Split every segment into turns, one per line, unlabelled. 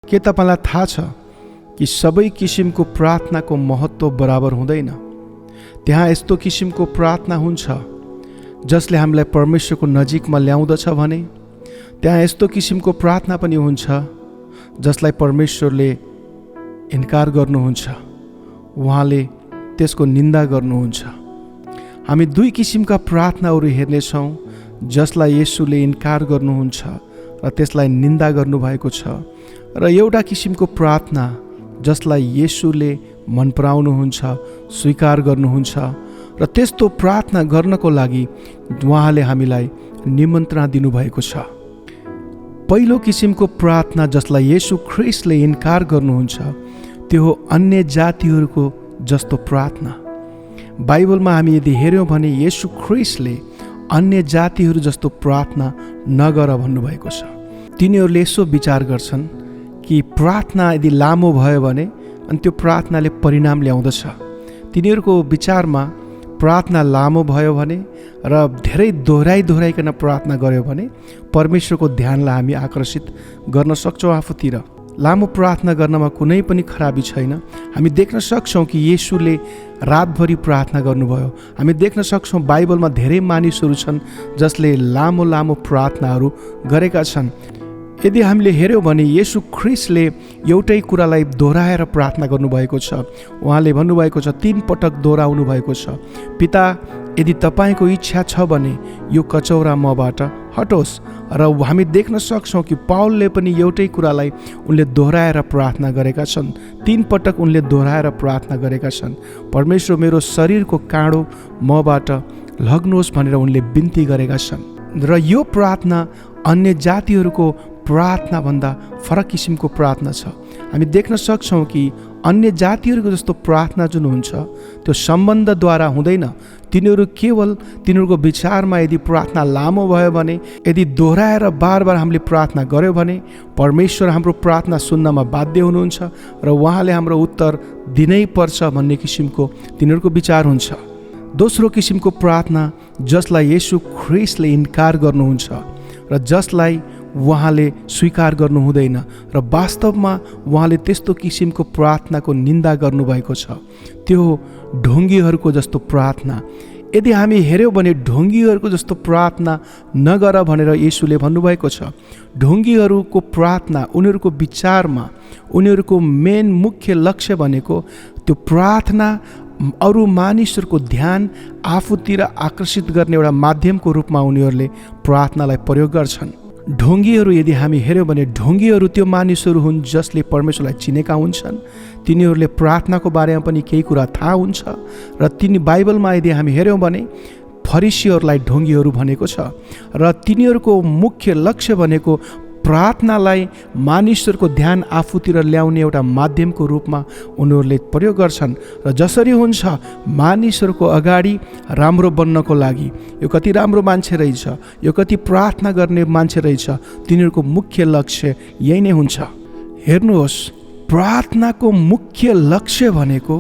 के तपाईलाई थाहा छ कि सबै किसिमको प्रार्थनाको महत्त्व बराबर हुँदैन? त्यहाँ यस्तो किसिमको प्रार्थना हुन्छ जसले हामीलाई परमेश्वरको नजिकमा ल्याउँदछ भने त्यहाँ यस्तो किसिमको प्रार्थना पनि हुन्छ जसलाई परमेश्वरले इन्कार गर्नुहुन्छ, उहाँले त्यसको निन्दा गर्नुहुन्छ। हामी दुई किसिमका प्रार्थनाहरू हेर्नेछौँ, जसलाई येशूले इन्कार गर्नुहुन्छ र त्यसलाई निन्दा गर्नुभएको छ, र एउटा किसिमको प्रार्थना जसलाई येशूले मन पराउनुहुन्छ, स्वीकार गर्नुहुन्छ, र त्यस्तो प्रार्थना गर्नको लागि उहाँले हामीलाई निमन्त्रणा दिनुभएको छ। पहिलो किसिमको प्रार्थना जसलाई येशू ख्रीष्टले इन्कार गर्नुहुन्छ त्यो हो अन्य जातिहरूको जस्तो प्रार्थना। बाइबलमा हामी यदि हेऱ्यौँ भने येशू ख्रीष्टले अन्य जातिहरू जस्तो प्रार्थना नगर भन्नुभएको छ। तिनीहरूले यसो विचार गर्छन् कि प्रार्थना यदि लामो भयो भने अनि त्यो प्रार्थनाले परिणाम ल्याउँदछ। तिनीहरूको विचारमा प्रार्थना लामो भयो भने र धेरै दोहोऱ्याइकन प्रार्थना गर्यो भने परमेश्वरको ध्यानलाई हामी आकर्षित गर्न सक्छौँ आफूतिर। लामो प्रार्थना गर्नमा कुनै पनि खराबी छैन। हामी देख्न सक्छौँ कि येशूले रातभरि प्रार्थना गर्नुभयो। हामी देख्न सक्छौँ बाइबलमा धेरै मानिसहरू छन् जसले लामो लामो प्रार्थनाहरू गरेका छन्। यदि हामीले हेऱ्यौँ भने येशू ख्रीष्टले एउटै कुरालाई दोहोऱ्याएर प्रार्थना गर्नुभएको छ। उहाँले भन्नुभएको छ, 3 पटक दोहोऱ्याउनु भएको छ, पिता यदि तपाईँको इच्छा छ भने यो कचौरा मबाट हटोस्। र हामी देख्न सक्छौँ कि पावलले पनि एउटै कुरालाई उनले दोहोऱ्याएर प्रार्थना गरेका छन्। 3 पटक उनले दोहोऱ्याएर प्रार्थना गरेका छन्, परमेश्वर मेरो शरीरको काँडो मबाट लग्नुहोस् भनेर उनले बिन्ती गरेका छन्। र यो प्रार्थना अन्य जातिहरूको प्रार्थनाभन्दा फरक किसिमको प्रार्थना छ। हामी देख्न सक्छौँ कि अन्य जातिहरूको जस्तो प्रार्थना जुन हुन्छ त्यो सम्बन्धद्वारा हुँदैन। तिनीहरू केवल तिनीहरूको विचारमा यदि प्रार्थना लामो भयो भने, यदि दोहोऱ्याएर बार बार हामीले प्रार्थना गऱ्यौँ भने परमेश्वर हाम्रो प्रार्थना सुन्नमा बाध्य हुनुहुन्छ र उहाँले हाम्रो उत्तर दिनै पर्छ भन्ने किसिमको तिनीहरूको विचार हुन्छ। दोस्रो किसिमको प्रार्थना जसलाई येशू ख्रीष्टले इन्कार गर्नुहुन्छ र जसलाई उहाँले स्वीकार गर्नु हुँदैन र वास्तवमा उहाँले त्यस्तो किसिमको प्रार्थनाको निन्दा गर्नुभएको छ, त्यो ढोङ्गीहरूको जस्तो प्रार्थना। यदि हामी हेऱ्यौँ भने ढोङ्गीहरूको जस्तो प्रार्थना नगर भनेर येशूले भन्नुभएको छ। ढोङ्गीहरूको प्रार्थना, उनीहरूको विचारमा उनीहरूको मेन मुख्य लक्ष्य भनेको त्यो प्रार्थना अरू मानिसहरूको ध्यान आफूतिर आकर्षित गर्ने एउटा माध्यमको रूपमा उनीहरूले प्रार्थनालाई प्रयोग गर्छन्। ढोङ्गीहरू यदि हामी हेऱ्यौँ भने ढोङ्गीहरू त्यो मानिसहरू हुन् जसले परमेश्वरलाई चिनेका हुन्छन्। तिनीहरूले प्रार्थनाको बारेमा पनि केही कुरा थाहा हुन्छ र बाइबलमा यदि हामी हेऱ्यौँ भने फरिसीहरूलाई ढोङ्गीहरू भनेको छ र तिनीहरूको मुख्य लक्ष्य भनेको प्रार्थनालाई मानिसहरूको ध्यान आफूतिर ल्याउने एउटा माध्यमको रूपमा उनीहरूले प्रयोग गर्छन्। र जसरी हुन्छ मानिसहरूको अगाडि राम्रो बन्नको लागि, यो कति राम्रो मान्छे रहेछ, यो कति प्रार्थना गर्ने मान्छे रहेछ, तिनीहरूको मुख्य लक्ष्य यही नै हुन्छ। हेर्नुहोस्, प्रार्थनाको मुख्य लक्ष्य भनेको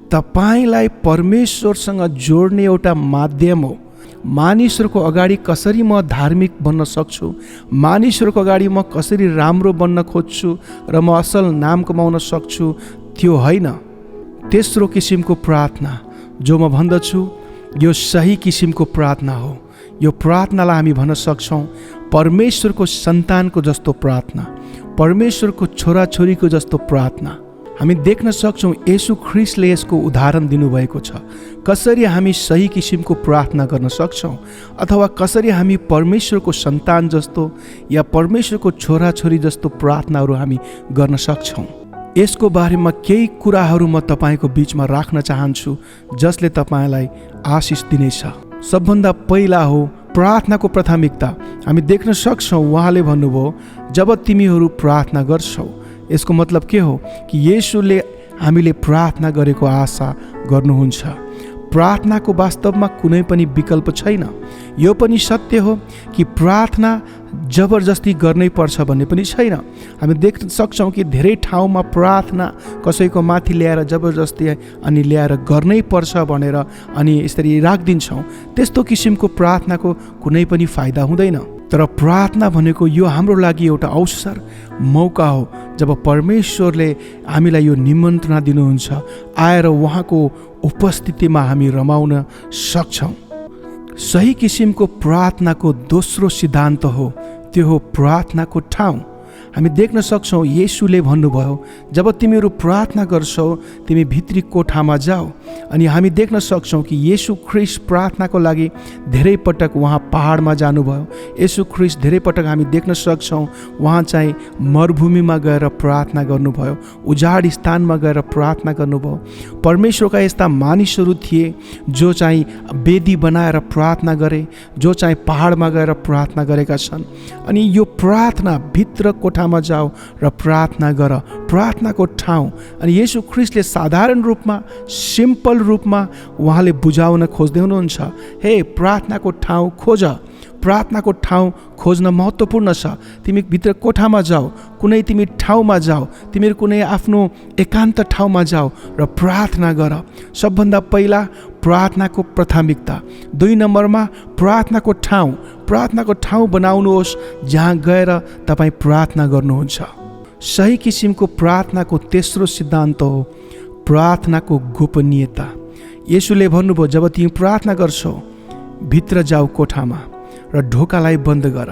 तपाईँलाई परमेश्वरसँग जोड्ने एउटा माध्यम हो। मानिसहरूको अगाडि कसरी म धार्मिक बन्न सक्छु, मानिसहरूको अगाडि म कसरी राम्रो बन्न खोज्छु र म असल नाम कमाउन सक्छु, त्यो होइन। तेस्रो किसिमको प्रार्थना जो म भन्दछु यो सही किसिमको प्रार्थना हो। यो प्रार्थनालाई हामी भन्न सक्छौँ परमेश्वरको सन्तानको जस्तो प्रार्थना, परमेश्वरको छोराछोरीको जस्तो प्रार्थना। हामी देख्न सक्छौँ येशू ख्रीष्टले यसको उदाहरण दिनुभएको छ। कसरी हामी सही किसिमको प्रार्थना गर्न सक्छौँ अथवा कसरी हामी परमेश्वरको सन्तान जस्तो या परमेश्वरको छोराछोरी जस्तो प्रार्थनाहरू हामी गर्न सक्छौँ। यसको बारेमा केही कुराहरू म तपाईँको बिचमा राख्न चाहन्छु जसले तपाईँलाई आशिष दिनेछ। सबभन्दा पहिला हो प्रार्थनाको प्राथमिकता। हामी देख्न सक्छौँ उहाँले भन्नुभयो जब तिमीहरू प्रार्थना गर्छौ, यसको मतलब के हो कि येशूले हामीले प्रार्थना गरेको आशा गर्नुहुन्छ। प्रार्थनाको वास्तवमा कुनै पनि विकल्प छैन। यो पनि सत्य हो कि प्रार्थना जबरजस्ती गर्नै पर्छ भन्ने पनि छैन। हामी देख्न सक्छौँ कि धेरै ठाउँमा प्रार्थना कसैको माथि ल्याएर जबरजस्ती अनि ल्याएर गर्नै पर्छ भनेर अनि यसरी राखिदिन्छौँ। त्यस्तो किसिमको प्रार्थनाको कुनै पनि फाइदा हुँदैन। तर प्रार्थना भनेको यो हाम्रो लागि एउटा अवसर, मौका हो जब परमेश्वरले हामीलाई यो निमन्त्रणा दिनुहुन्छ, आएर उहाँको उपस्थितिमा हामी रमाउन सक्छौँ। सही किसिमको प्रार्थनाको दोस्रो सिद्धान्त हो, त्यो हो प्रार्थनाको ठाउँ। हामी देख्न सक्छौँ येशूले भन्नुभयो, जब तिमीहरू प्रार्थना गर्छौ तिमी भित्री कोठामा जाऊ। अनि हामी देख्न सक्छौँ कि येशू ख्रीष्ट प्रार्थनाको लागि धेरै पटक उहाँ पहाडमा जानुभयो। येशू ख्रीष्ट धेरै पटक हामी देख्न सक्छौँ उहाँ चाहिँ मरुभूमिमा गएर प्रार्थना गर्नुभयो, उजाड स्थानमा गएर प्रार्थना गर्नुभयो। परमेश्वरका यस्ता मानिसहरू थिए जो चाहिँ वेदी बनाएर प्रार्थना गरे, जो चाहिँ पहाडमा गएर प्रार्थना गरेका छन्। अनि यो प्रार्थना भित्र कोठामा जाऊ र प्रार्थना गर, प्रार्थनाको ठाउँ। अनि येशू ख्रीष्टले साधारण रूपमा, सिम्पल रूपमा उहाँले बुझाउन खोज्दै हुनुहुन्छ, हे प्रार्थनाको ठाउँ खोज। प्रार्थनाको ठाउँ खोज्न महत्त्वपूर्ण छ। तिमी भित्र कोठामा जाऊ, कुनै तिमी ठाउँमा जाऊ, तिमीहरू कुनै आफ्नो एकान्त ठाउँमा जाऊ र प्रार्थना गर। सबभन्दा पहिला प्रार्थनाको प्राथमिकता, 2 नम्बरमा प्रार्थनाको ठाउँ। प्रार्थनाको ठाउँ बनाउनुहोस् जहाँ गएर तपाईँ प्रार्थना गर्नुहुन्छ। सही किसिमको प्रार्थनाको तेस्रो सिद्धान्त हो प्रार्थनाको गोपनीयता। येशूले भन्नुभयो, जब तिमी प्रार्थना गर्छौ भित्र जाऊ कोठामा र ढोकालाई बन्द गर,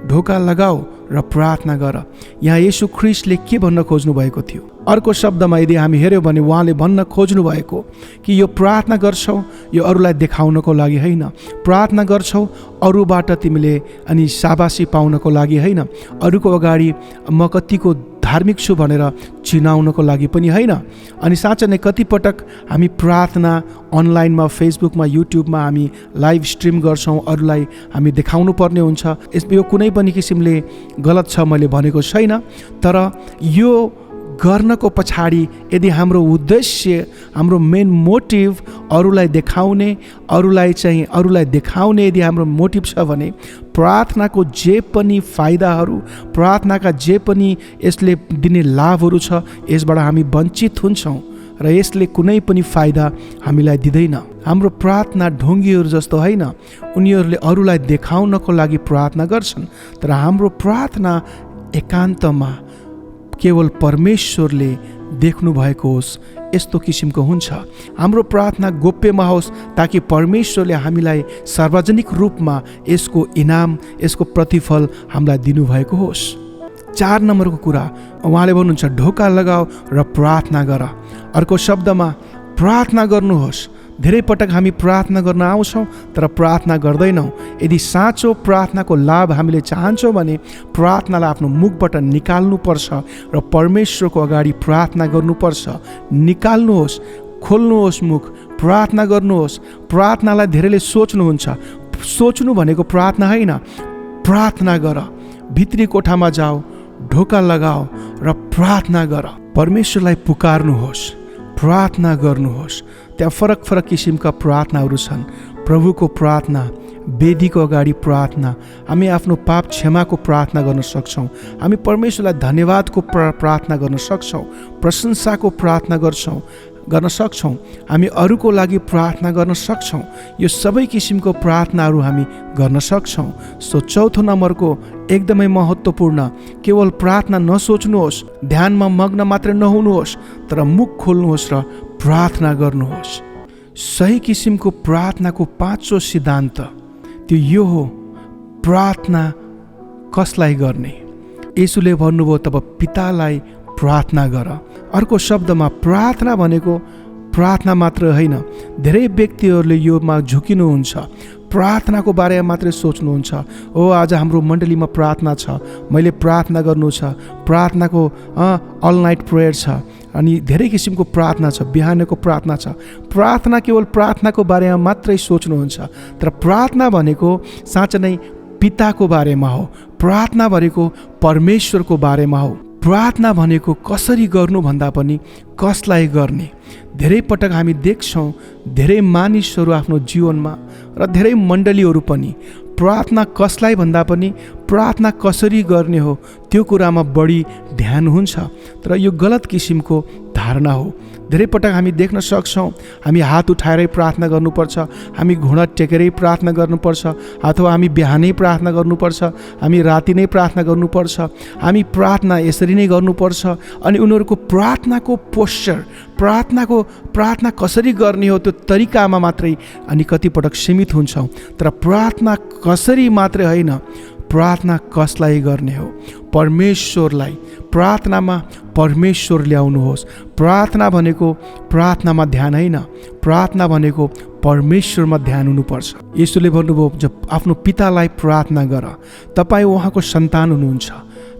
ढोका लगाऊ र प्रार्थना गर। यहाँ येशू ख्रीष्टले के भन्न खोज्नु भएको थियो? अर्को शब्दमा यदि हामी हेऱ्यौँ भने उहाँले भन्न खोज्नु भएको कि यो प्रार्थना गर्छौ यो अरूलाई देखाउनको लागि होइन, प्रार्थना गर्छौ अरूबाट तिमीले अनि शाबासी पाउनको लागि होइन, अरूको अगाडि म कतिको धार्मिक छु भनेर चिनाउनको लागि पनि होइन। अनि साँच्चै नै कतिपटक हामी प्रार्थना अनलाइनमा, फेसबुकमा, युट्युबमा हामी लाइभ स्ट्रिम गर्छौँ, अरूलाई हामी देखाउनु पर्ने हुन्छ। यो कुनै पनि किसिमले गलत छ मैले भनेको छैन, तर यो गर्नको पछाडि यदि हाम्रो उद्देश्य, हाम्रो मेन मोटिभ अरूलाई देखाउने, अरूलाई देखाउने यदि हाम्रो मोटिभ छ भने प्रार्थनाको जे पनि फाइदाहरू, प्रार्थनाका जे पनि यसले दिने लाभहरू छ, यसबाट हामी वञ्चित हुन्छौँ र यसले कुनै पनि फाइदा हामीलाई दिँदैन। हाम्रो प्रार्थना ढोङ्गीहरू जस्तो होइन, उनीहरूले अरूलाई देखाउनको लागि प्रार्थना गर्छन्, तर हाम्रो प्रार्थना एकान्तमा केवल परमेश्वरले देख्नु भएको होस् यस्तो किसिमको हुन्छ। हाम्रो प्रार्थना गोप्यमा होस् ताकि परमेश्वरले हामीलाई सार्वजनिक रूपमा यसको इनाम, यसको प्रतिफल हामीलाई दिनुभएको होस्। 4 नम्बरको कुरा उहाँले भन्नुहुन्छ, ढोका लगाऊ र प्रार्थना गर। अर्को शब्दमा प्रार्थना गर्नुहोस्। धेरै पटक हामी प्रार्थना गर्न आउँछौँ तर प्रार्थना गर्दैनौँ। यदि साँचो प्रार्थनाको लाभ हामीले चाहन्छौँ भने प्रार्थनालाई आफ्नो मुखबाट निकाल्नुपर्छ र परमेश्वरको अगाडि प्रार्थना गर्नुपर्छ। निकाल्नुहोस्, खोल्नुहोस् मुख, प्रार्थना गर्नुहोस्। प्रार्थनालाई धेरैले सोच्नुहुन्छ, सोच्नु भनेको प्रार्थना होइन, प्रार्थना गर। भित्री कोठामा जाऊ, ढोका लगाऊ र प्रार्थना गर। परमेश्वरलाई पुकार्नुहोस्, प्रार्थना गर्नुहोस्। त्यहाँ फरक फरक किसिमका प्रार्थनाहरू छन्। प्रभुको प्रार्थना, वेदीको अगाडि प्रार्थना, हामी आफ्नो पाप क्षमाको प्रार्थना गर्न सक्छौँ, हामी परमेश्वरलाई धन्यवादको प्रार्थना गर्न सक्छौँ, प्रशंसाको प्रार्थना गर्न सक्छौँ, हामी अरूको लागि प्रार्थना गर्न सक्छौँ। यो सबै किसिमको प्रार्थनाहरू हामी गर्न सक्छौँ। सो 4थो नम्बरको एकदमै महत्त्वपूर्ण, केवल प्रार्थना नसोच्नुहोस्, ध्यानमा मग्न मात्र नहुनुहोस्, तर मुख खोल्नुहोस् र प्रार्थना गर्नुहोस्। सही किसिमको प्रार्थनाको 5औं सिद्धान्त त्यो यो हो, प्रार्थना कसलाई गर्ने? येशूले भन्नुभयो, तब पितालाई प्रार्थना गर। अर्को शब्दमा प्रार्थना भनेको प्रार्थना मात्र होइन। धेरै व्यक्तिहरूले योमा झुकिनुहुन्छ, प्रार्थनाको बारेमा मात्रै सोच्नुहुन्छ। ओ आज हाम्रो मण्डलीमा प्रार्थना छ, मैले प्रार्थना गर्नु छ, प्रार्थनाको अल नाइट प्रेयर छ, अनि धेरै किसिमको प्रार्थना छ, बिहानको प्रार्थना छ। प्रार्थना केवल प्रार्थनाको बारेमा मात्रै सोच्नुहुन्छ, तर प्रार्थना भनेको साँच्चै नै पिताको बारेमा हो। प्रार्थना भनेको परमेश्वरको बारेमा हो। प्रार्थना भनेको कसरी गर्नु भन्दा पनि कसलाई गर्ने। धेरै पटक हामी देख्छौँ धेरै मानिसहरू आफ्नो जीवनमा र धेरै मण्डलीहरू पनि प्रार्थना कसलाई भन्दा पनि प्रार्थना कसरी गर्ने हो त्यो कुरामा बढी ध्यान हुन्छ। तर यो गलत किसिमको धारणा हो। धेरै पटक हामी देख्न सक्छौँ हामी हात उठाएरै प्रार्थना गर्नुपर्छ, हामी घुँडा टेकेरै प्रार्थना गर्नुपर्छ, अथवा हामी बिहानै प्रार्थना गर्नुपर्छ, हामी राति नै प्रार्थना गर्नुपर्छ, हामी प्रार्थना यसरी नै गर्नुपर्छ। अनि उनीहरूको प्रार्थनाको पोस्चर, प्रार्थना कसरी गर्ने हो त्यो तरिकामा मात्रै अनि कतिपटक सीमित हुन्छौँ। तर प्रार्थना कसरी मात्रै होइन, प्रार्थना कसलाई गर्ने हो, परमेश्वरलाई। प्रार्थनामा परमेश्वर ल्याउनुहोस्। प्रार्थना भनेको प्रार्थनामा ध्यान होइन, प्रार्थना भनेको परमेश्वरमा ध्यान हुनुपर्छ। यसोले भन्नुभयो जब आफ्नो पितालाई प्रार्थना गर। तपाईँ उहाँको सन्तान हुनुहुन्छ,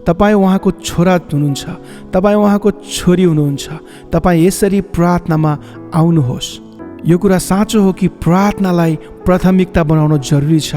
तपाईँ उहाँको छोरा हुनुहुन्छ, तपाईँ उहाँको छोरी हुनुहुन्छ। तपाईँ यसरी प्रार्थनामा आउनुहोस्। यो कुरा साँचो हो कि प्रार्थनालाई प्राथमिकता बनाउन जरुरी छ।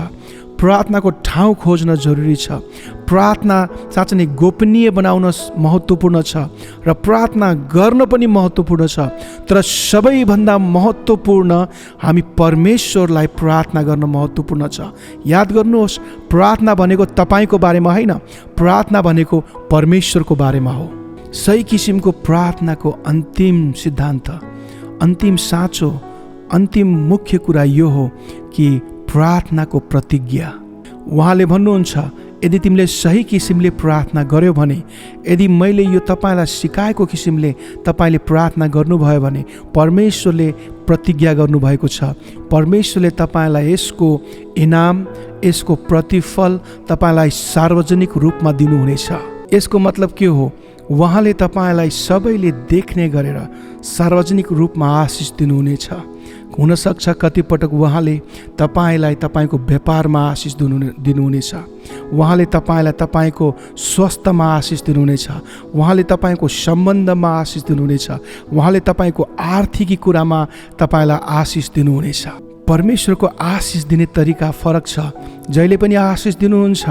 प्रार्थनाको ठाउँ खोज्न जरुरी छ। प्रार्थना साँच्चै नै गोपनीय बनाउन महत्त्वपूर्ण छ र प्रार्थना गर्न पनि महत्त्वपूर्ण छ। तर सबैभन्दा महत्त्वपूर्ण हामी परमेश्वरलाई प्रार्थना गर्न महत्त्वपूर्ण छ। याद गर्नुहोस्, प्रार्थना भनेको तपाईँको बारेमा होइन, प्रार्थना भनेको परमेश्वरको बारेमा हो। सही किसिमको प्रार्थनाको अन्तिम सिद्धान्त, अन्तिम साँचो, अन्तिम मुख्य कुरा यो हो कि प्रार्थनाको प्रतिज्ञा। उहाँले भन्नुहुन्छ यदि तिमीले सही किसिमले प्रार्थना गर्यो भने, यदि मैले यो तपाईँलाई सिकाएको किसिमले तपाईँले प्रार्थना गर्नुभयो भने परमेश्वरले प्रतिज्ञा गर्नुभएको छ, परमेश्वरले तपाईँलाई यसको इनाम, यसको प्रतिफल तपाईँलाई सार्वजनिक रूपमा दिनुहुनेछ। यसको मतलब के हो? उहाँले तपाईँलाई सबैले देख्ने गरेर सार्वजनिक रूपमा आशिष दिनुहुनेछ। हुनसक्छ कतिपटक उहाँले तपाईँलाई तपाईँको व्यापारमा आशिष दिनुहुनेछ, उहाँले तपाईँलाई तपाईँको स्वास्थ्यमा आशिष दिनुहुनेछ, उहाँले तपाईँको सम्बन्धमा आशिष दिनुहुनेछ, उहाँले तपाईँको आर्थिक कुरामा तपाईँलाई आशिष दिनुहुनेछ। परमेश्वरको आशिष दिने तरिका फरक छ। जहिले पनि आशिष दिनुहुन्छ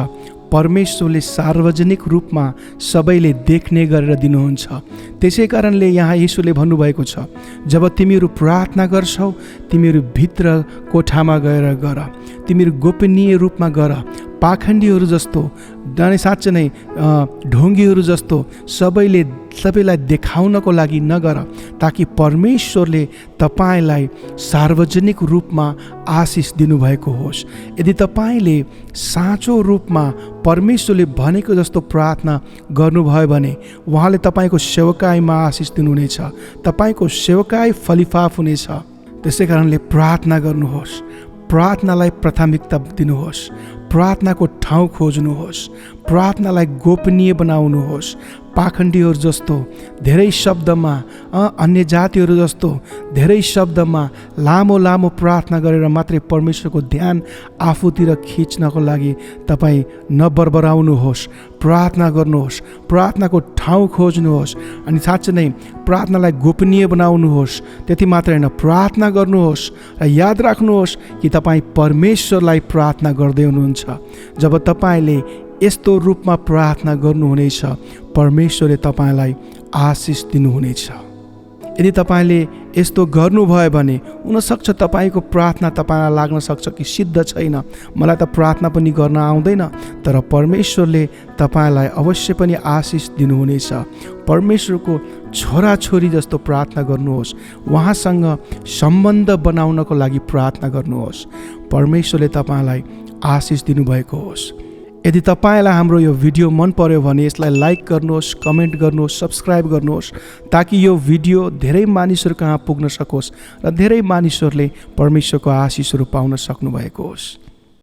परमेश्वरले सार्वजनिक रूपमा सबैले देख्ने गरेर दिनुहुन्छ। त्यसै कारणले यहाँ यीशुले भन्नुभएको छ, जब तिमीहरू प्रार्थना गर्छौ तिमीहरू भित्र कोठामा गएर गर, तिमीहरू गोपनीय रूपमा गर, पाखण्डीहरू जस्तो, साँच्चै नै ढोङ्गीहरू जस्तो सबैलाई देखाउनको लागि नगर, ताकि परमेश्वरले तपाईँलाई सार्वजनिक रूपमा आशिष दिनुभएको होस्। यदि तपाईँले साँचो रूपमा परमेश्वरले भनेको जस्तो प्रार्थना गर्नुभयो भने उहाँले तपाईँको सेवकाईमा आशिष दिनुहुनेछ, तपाईँको सेवकाई फलिफाप हुनेछ। त्यसै कारणले प्रार्थना गर्नुहोस्, प्रार्थनालाई प्राथमिकता दिनुहोस्, प्रार्थनाको ठाउँ खोज्नुहोस्, प्रार्थनालाई गोपनीय बनाउनुहोस्। पाखण्डीहरू जस्तो धेरै शब्दमा, अन्य जातिहरू जस्तो धेरै शब्दमा लामो लामो प्रार्थना गरेर मात्रै परमेश्वरको ध्यान आफूतिर खिच्नको लागि तपाईँ नबरबराउनुहोस्। प्रार्थना गर्नुहोस्, प्रार्थनाको ठाउँ खोज्नुहोस्, अनि साँच्चै नै प्रार्थनालाई गोपनीय बनाउनुहोस्। त्यति मात्र होइन, प्रार्थना गर्नुहोस् र याद राख्नुहोस् कि तपाईँ परमेश्वरलाई प्रार्थना गर्दै हुनुहुन्छ। जब तपाईँले यस्तो रूपमा प्रार्थना गर्नुहुनेछ परमेश्वरले तपाईँलाई आशिष दिनुहुनेछ। यदि तपाईँले यस्तो गर्नुभयो भने हुनसक्छ तपाईँको प्रार्थना तपाईँलाई लाग्न सक्छ कि सिद्ध छैन, मलाई त प्रार्थना पनि गर्न आउँदैन, तर परमेश्वरले तपाईँलाई अवश्य पनि आशिष दिनुहुनेछ। परमेश्वरको छोराछोरी जस्तो प्रार्थना गर्नुहोस्, उहाँसँग सम्बन्ध बनाउनको लागि प्रार्थना गर्नुहोस्, परमेश्वरले तपाईँलाई आशिष दिनुभएको होस्। यदि तपाईँलाई हाम्रो यो भिडियो मन पर्यो भने यसलाई लाइक गर्नुहोस्, कमेन्ट गर्नुहोस्, सब्सक्राइब गर्नुहोस्, ताकि यो भिडियो धेरै मानिसहरू कहाँ पुग्न सकोस् र धेरै मानिसहरूले परमेश्वरको आशिषहरू पाउन सक्नुभएको होस्।